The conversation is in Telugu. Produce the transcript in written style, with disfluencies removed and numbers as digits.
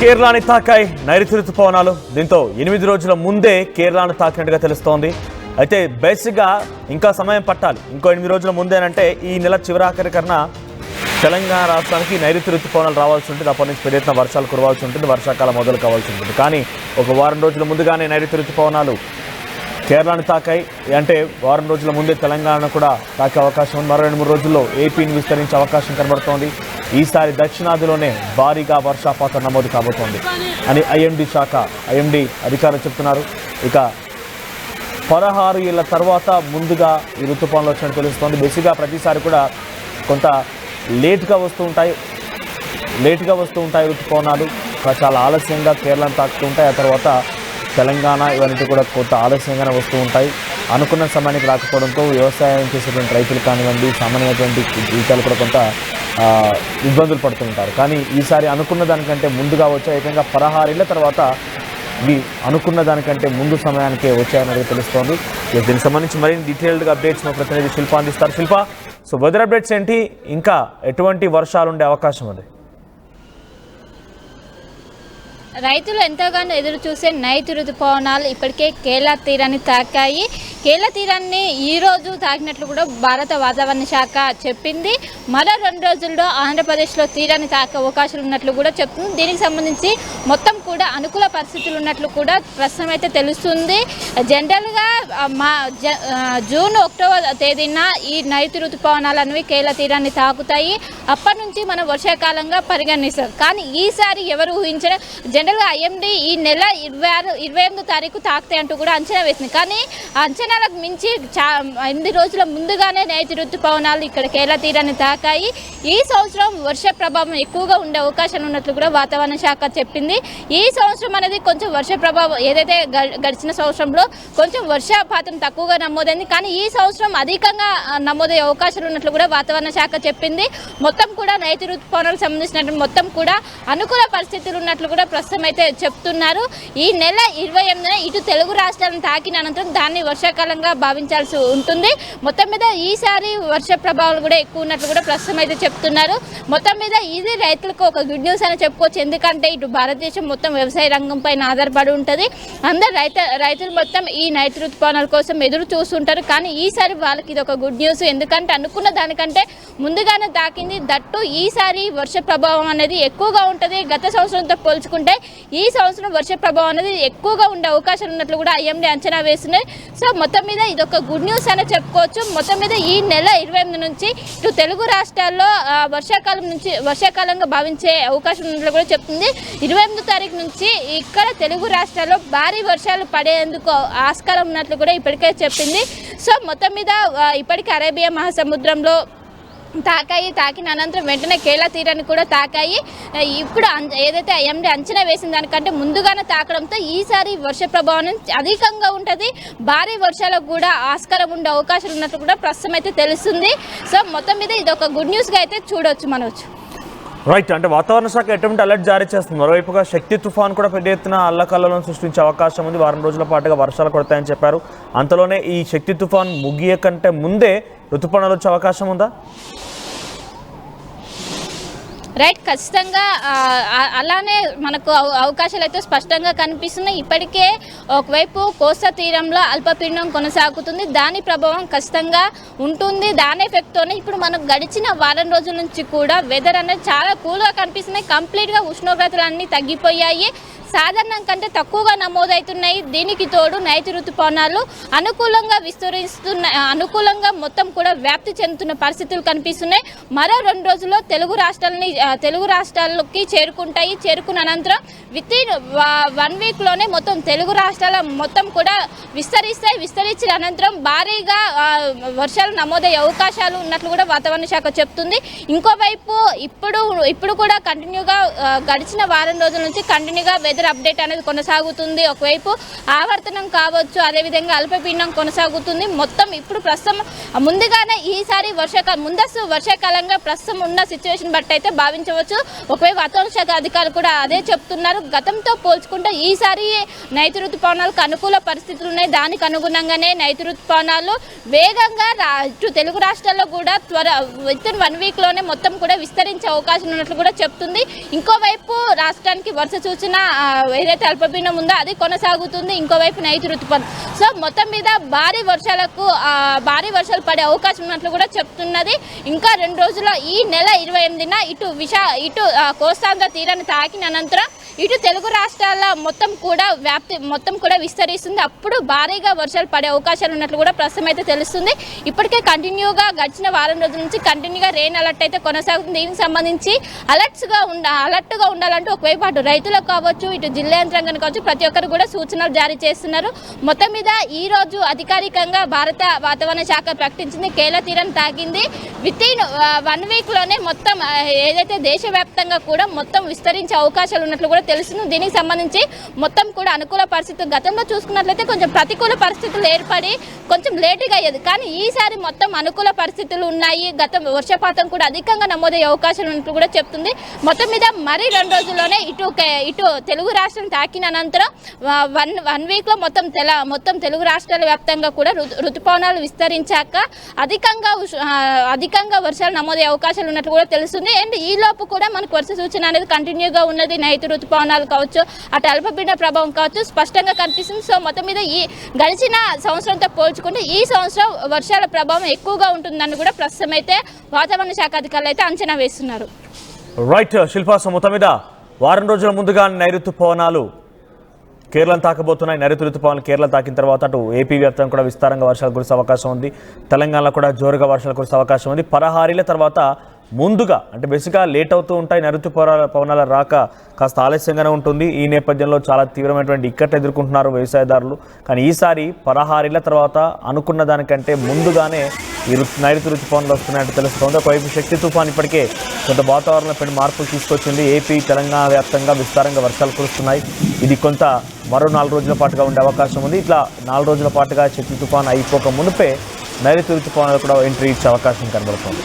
కేరళని తాకాయి నైరుతి రుతుపవనాలు. దీంతో 8 రోజుల ముందే కేరళను తాకినట్టుగా తెలుస్తోంది. అయితే బేసిక్గా ఇంకా సమయం పట్టాలి. ఇంకో 8 రోజుల ముందేనంటే ఈ నెల చివరాఖరి కన్నా తెలంగాణ రాష్ట్రానికి నైరుతి రుతుపవనాలు రావాల్సి ఉంటుంది. అప్పటి నుంచి పెద్ద ఎత్తున వర్షాలు కురవాల్సి ఉంటుంది, వర్షాకాలం మొదలు కావాల్సి ఉంటుంది. కానీ ఒక వారం రోజుల ముందుగానే నైరుతి రుతుపవనాలు కేరళను తాకాయి. అంటే వారం రోజుల ముందే తెలంగాణ కూడా తాకే అవకాశం ఉంది. మరో 2-3 రోజుల్లో ఏపీని విస్తరించే అవకాశం కనబడుతోంది. ఈసారి దక్షిణాదిలోనే భారీగా వర్షపాతం నమోదు కాబోతోంది అని ఐఎండీ అధికారులు చెప్తున్నారు. ఇక 16 ఏళ్ల తర్వాత ముందుగా ఈ ఋతుపవనాలు వచ్చినట్టు తెలుస్తోంది. బేసిక్గా ప్రతిసారి కూడా కొంత లేట్గా వస్తూ ఉంటాయి ఋతుపవనాలు. చాలా ఆలస్యంగా కేరళను తాకుతూ ఉంటాయి. ఆ తర్వాత తెలంగాణ ఇవన్నీ కూడా కొంత ఆలస్యంగానే వస్తూ ఉంటాయి. అనుకున్న సమయానికి రాకపోవడంతో వ్యవసాయం చేసేటువంటి రైతులు కానివ్వండి, సామాన్యమైనటువంటి జీవితాలు కూడా కొంత ఇబ్బందులు పడుతూ ఉంటారు. కానీ ఈసారి అనుకున్న దానికంటే ముందుగా వచ్చాయి. ఏకంగా 16 ఏళ్ల తర్వాత ఇవి అనుకున్న దానికంటే ముందు సమయానికే వచ్చాయన్నది తెలుస్తోంది. దీనికి సంబంధించి మరిన్ని డీటెయిల్డ్గా అప్డేట్స్ మా ప్రతినిధి శిల్ప అందిస్తారు. శిల్ప, సో వెదర్ అప్డేట్స్ ఏంటి? ఇంకా ఎటువంటి వర్షాలు ఉండే అవకాశం ఉంది? రైతులు ఎంతగానో ఎదురు చూసే నైరుతి రుతుపవనాలు ఇప్పటికే కేరళ తీరాన్ని తాకాయి. కేరళ తీరాన్ని ఈరోజు తాకినట్లు కూడా భారత వాతావరణ శాఖ చెప్పింది. మరో 2 రోజుల్లో ఆంధ్రప్రదేశ్లో తీరాన్ని తాకే అవకాశాలు ఉన్నట్లు కూడా చెప్తుంది. దీనికి సంబంధించి మొత్తం కూడా అనుకూల పరిస్థితులు ఉన్నట్లు కూడా ప్రస్తుతం అయితే తెలుస్తుంది. జనరల్గా జూన్ 1వ తేదీన ఈ నైరుతి రుతుపవనాలు అనేవి కేరళ తీరాన్ని తాకుతాయి. అప్పటి నుంచి మనం వర్షాకాలంగా పరిగణిస్తాం. కానీ ఈసారి ఎవరు ఊహించిన జనరల్గా ఐఎండీ ఈ నెల 28వ తారీఖు తాకుతాయి అంటూ కూడా అంచనా వేసింది. కానీ ఆ అంచనాలకు మించి 8 రోజుల ముందుగానే నైరుతి రుతుపవనాలు ఇక్కడ కేరళ తీరాన్ని తాకాయి. ఈ సంవత్సరం వర్ష ప్రభావం ఎక్కువగా ఉండే అవకాశాలు ఉన్నట్లు కూడా వాతావరణ శాఖ చెప్పింది. ఈ సంవత్సరం అనేది కొంచెం వర్ష ప్రభావం ఏదైతే గడిచిన సంవత్సరంలో కొంచెం వర్షపాతం తక్కువగా నమోదైంది. కానీ ఈ సంవత్సరం అధికంగా నమోదయ్యే అవకాశాలు ఉన్నట్లు కూడా వాతావరణ శాఖ చెప్పింది. మొత్తం కూడా నైరుతి రుతుపవనాలకు సంబంధించిన మొత్తం కూడా అనుకూల పరిస్థితులు ఉన్నట్లు కూడా ప్రస్తుతం అయితే చెప్తున్నారు. ఈ నెల 28న ఇటు తెలుగు రాష్ట్రాలను తాకిన అనంతరం దాన్ని వర్షాకాలంగా భావించాల్సి ఉంటుంది. మొత్తం మీద ఈసారి వర్ష ప్రభావాలు కూడా ఎక్కువ ఉన్నట్లు కూడా ప్రస్తుతం అయితే చెప్తున్నారు. మొత్తం మీద ఇది రైతులకు ఒక గుడ్ న్యూస్ అని చెప్పుకోవచ్చు. ఎందుకంటే ఇటు భారతదేశం మొత్తం వ్యవసాయ రంగం పైన ఆధారపడి ఉంటుంది. అందరు రైతులు మొత్తం ఈ నైరుతి రుతుపవనాల కోసం ఎదురు చూస్తుంటారు. కానీ ఈసారి వాళ్ళకి ఇది ఒక గుడ్ న్యూస్. ఎందుకంటే అనుకున్న దానికంటే ముందుగానే తాకింది. దట్టు ఈసారి వర్ష ప్రభావం అనేది ఎక్కువగా ఉంటుంది. గత సంవత్సరంతో పోల్చుకుంటే ఈ సంవత్సరం వర్ష ప్రభావం అనేది ఎక్కువగా ఉండే అవకాశాలు ఉన్నట్లు కూడా ఐఎండీ అంచనా వేస్తున్నాయి. సో మొత్తం మీద ఇది ఒక గుడ్ న్యూస్ అని చెప్పుకోవచ్చు. మొత్తం మీద ఈ నెల 28 నుంచి ఇటు తెలుగు రాష్ట్రాల్లో వర్షాకాలంగా భావించే అవకాశం ఉన్నట్లు కూడా చెప్తుంది. 28వ తారీఖు నుంచి ఇక్కడ తెలుగు రాష్ట్రాల్లో భారీ వర్షాలు పడేందుకు ఆస్కారం ఉన్నట్లు కూడా ఇప్పటికే చెప్పింది. సో మొత్తం మీద ఇప్పటికే అరేబియా మహాసముద్రంలో తాకిన అనంతరం వెంటనే కేరళ తీరాన్ని కూడా తాకాయి. ఇప్పుడు ఏదైతే ఐఎండీ అంచనా వేసిన దానికంటే ముందుగానే తాకడంతో ఈసారి వర్ష ప్రభావం అధికంగా ఉంటుంది. భారీ వర్షాలకు కూడా ఆస్కారం ఉండే అవకాశాలు ఉన్నట్లు కూడా ప్రస్తుతం అయితే తెలుస్తుంది. సో మొత్తం మీద ఇది ఒక గుడ్ న్యూస్గా అయితే చూడవచ్చు. రైట్, అంటే వాతావరణ శాఖ ఎటువంటి అలర్ట్ జారీ చేస్తుంది. మరోవైపుగా శక్తి తుఫాన్ కూడా పెద్ద ఎత్తున అల్లకల్లోలను సృష్టించే అవకాశం ఉంది. వారం రోజుల పాటుగా వర్షాలు కొడతాయని చెప్పారు. అంతలోనే ఈ శక్తి తుఫాన్ ముగియ కంటే ముందే ఋతుపవనాలు వచ్చే అవకాశం ఉందా? రైట్, ఖచ్చితంగా అలానే మనకు అవకాశాలు అయితే స్పష్టంగా కనిపిస్తున్నాయి. ఇప్పటికే ఒకవైపు కోస్తా తీరంలో అల్పపీడనం కొనసాగుతుంది. దాని ప్రభావం ఖచ్చితంగా ఉంటుంది. దాని ఎఫెక్ట్తోనే ఇప్పుడు మనకు గడిచిన వారం రోజుల నుంచి కూడా వెదర్ అనేది చాలా కూల్గా కనిపిస్తున్నాయి. కంప్లీట్గా ఉష్ణోగ్రతలు అన్నీ తగ్గిపోయాయి. సాధారణం కంటే తక్కువగా నమోదవుతున్నాయి. దీనికి తోడు నైరుతి రుతుపవనాలు అనుకూలంగా మొత్తం కూడా వ్యాప్తి చెందుతున్న పరిస్థితులు కనిపిస్తున్నాయి. మరో 2 రోజుల్లో తెలుగు రాష్ట్రాలకి చేరుకున్న అనంతరం వితిన్ 1 వీక్లోనే మొత్తం తెలుగు రాష్ట్రాల మొత్తం కూడా విస్తరించిన అనంతరం భారీగా వర్షాలు నమోదయ్యే అవకాశాలు ఉన్నట్లు కూడా వాతావరణ శాఖ చెప్తుంది. ఇంకోవైపు ఇప్పుడు కూడా కంటిన్యూగా గడిచిన వారం రోజుల నుంచి కంటిన్యూగా వెదర్ అప్డేట్ అనేది కొనసాగుతుంది. ఒకవైపు ఆవర్తనం కావచ్చు, అదేవిధంగా అల్పపీడనం కొనసాగుతుంది. మొత్తం ఇప్పుడు ప్రస్తుతం ముందుగానే ఈసారి ముందస్తు వర్షాకాలంగా ప్రస్తుతం ఉన్న సిచ్యువేషన్ బట్టి అయితే భావించవచ్చు. ఒకవైపు వాతావరణ శాఖ అధికారులు కూడా అదే చెప్తున్నారు. గతంతో పోల్చుకుంటే ఈసారి నైరుతి ఋతుపవనాలకు అనుకూల పరిస్థితులు ఉన్నాయి. దానికి అనుగుణంగానే నైరుతి ఋతుపవనాలు వేగంగా ఇటు తెలుగు రాష్ట్రాల్లో కూడా వితిన్ 1 వీక్లోనే మొత్తం కూడా విస్తరించే అవకాశం ఉన్నట్లు కూడా చెప్తుంది. ఇంకోవైపు రాష్ట్రానికి వర్ష సూచన ఏదైతే అల్పపీడనం ఉందో అది కొనసాగుతుంది. ఇంకోవైపు నైరుతి ఋతుపవనం. సో మొత్తం మీద భారీ వర్షాలు పడే అవకాశం ఉన్నట్లు కూడా చెప్తున్నది. ఇంకా 2 రోజుల్లో ఈ నెల 28న ఇటు కోస్తాంధ్ర తీరాన్ని తాకిన అనంతరం ఇటు తెలుగు రాష్ట్రాల మొత్తం కూడా విస్తరిస్తుంది. అప్పుడు భారీగా వర్షాలు పడే అవకాశాలు ఉన్నట్లు కూడా ప్రస్తుతం అయితే తెలుస్తుంది. ఇప్పటికే కంటిన్యూగా గడిచిన వారం రోజుల నుంచి కంటిన్యూగా రెయిన్ అలర్ట్ అయితే కొనసాగుతుంది. దీనికి సంబంధించి అలర్ట్గా ఉండాలంటూ ఒకవైపు అటు రైతులకు కావచ్చు, ఇటు జిల్లా యంత్రాంగానికి కావచ్చు, ప్రతి ఒక్కరు కూడా సూచనలు జారీ చేస్తున్నారు. మొత్తం మీద ఈ రోజు అధికారికంగా భారత వాతావరణ శాఖ ప్రకటించింది కేరళ తీరాన్ని తాకింది. వితిన్ 1 వీక్లోనే మొత్తం ఏదైతే దేశవ్యాప్తంగా కూడా మొత్తం విస్తరించే అవకాశాలు ఉన్నట్లు కూడా తెలుస్తుంది. దీనికి సంబంధించి మొత్తం కూడా అనుకూల పరిస్థితులు గతంలో చూసుకున్నట్లయితే కొంచెం ప్రతికూల పరిస్థితులు ఏర్పడి కొంచెం లేటుగా అయ్యేది. కానీ ఈసారి మొత్తం అనుకూల పరిస్థితులు ఉన్నాయి. వర్షపాతం కూడా అధికంగా నమోదయ్యే అవకాశాలు ఉన్నట్లు కూడా చెప్తుంది. మొత్తం మీద మరీ 2 రోజుల్లోనే ఇటు తెలుగు రాష్ట్రం తాకిన అనంతరం 1 వీక్లో మొత్తం తెలుగు రాష్ట్రాల వ్యాప్తంగా కూడా ఋతుపవనాలు విస్తరించాక అధికంగా వర్షాలు నమోదయ్యే అవకాశాలు ఉన్నట్లు కూడా తెలుస్తుంది. అండ్ ఈ లోపు కూడా మనకు వర్ష సూచన అనేది కంటిన్యూగా ఉన్నది. నైరుతి ఋతుపవనాలు కావచ్చు, అటు అల్పపీడన ప్రభావం కావచ్చు స్పష్టంగా కనిపిస్తుంది. సో మొత్తం మీద ఈ గడిచిన సంవత్సరంతో పోల్చుకుంటే ఈ సంవత్సరం వర్షాల ప్రభావం ఎక్కువగా ఉంటుందని కూడా ప్రస్తుతం అయితే వాతావరణ శాఖ అధికారులు అయితే అంచనా వేస్తున్నారు. రైట్ శిల్పా, మొత్తం మీద వారం రోజుల ముందుగా నైరుతి పవనాలు కేరళను తాకబోతున్నాయి. నైరుతి ఋతుపవనాలు కేరళ తాకిన తర్వాత అటు ఏపీ వ్యాప్తంగా కూడా విస్తారంగా వర్షాలు కురిసే అవకాశం ఉంది. తెలంగాణలో కూడా జోరుగా వర్షాలు కురిసే అవకాశం ఉంది. పరహారీల తర్వాత ముందుగా అంటే బేసిక్గా లేట్ అవుతూ ఉంటాయి. నైరుతి పవనాల రాక కాస్త ఆలస్యంగానే ఉంటుంది. ఈ నేపథ్యంలో చాలా తీవ్రమైనటువంటి ఇక్కట్లు ఎదుర్కొంటున్నారు వ్యవసాయదారులు. కానీ ఈసారి పరహారీల తర్వాత అనుకున్న దానికంటే ముందుగానే ఈ నైరుతి ఋతుపవనాలు వస్తున్నాయంటే తెలుస్తోంది. ఒకవైపు శక్తి తుఫాన్ ఇప్పటికే కొంత వాతావరణంలో పెను మార్పులు తీసుకొచ్చింది. ఏపీ తెలంగాణ వ్యాప్తంగా విస్తారంగా వర్షాలు కురుస్తున్నాయి. ఇది కొంత మరో 4 రోజుల పాటుగా ఉండే అవకాశం ఉంది. ఇట్లా 4 రోజుల పాటుగా శక్తి తుఫాన్ అయిపోక మునిపే నైరుతి ఋతుపవనాలు కూడా ఎంట్రీ ఇచ్చే అవకాశం కనబడుతుంది.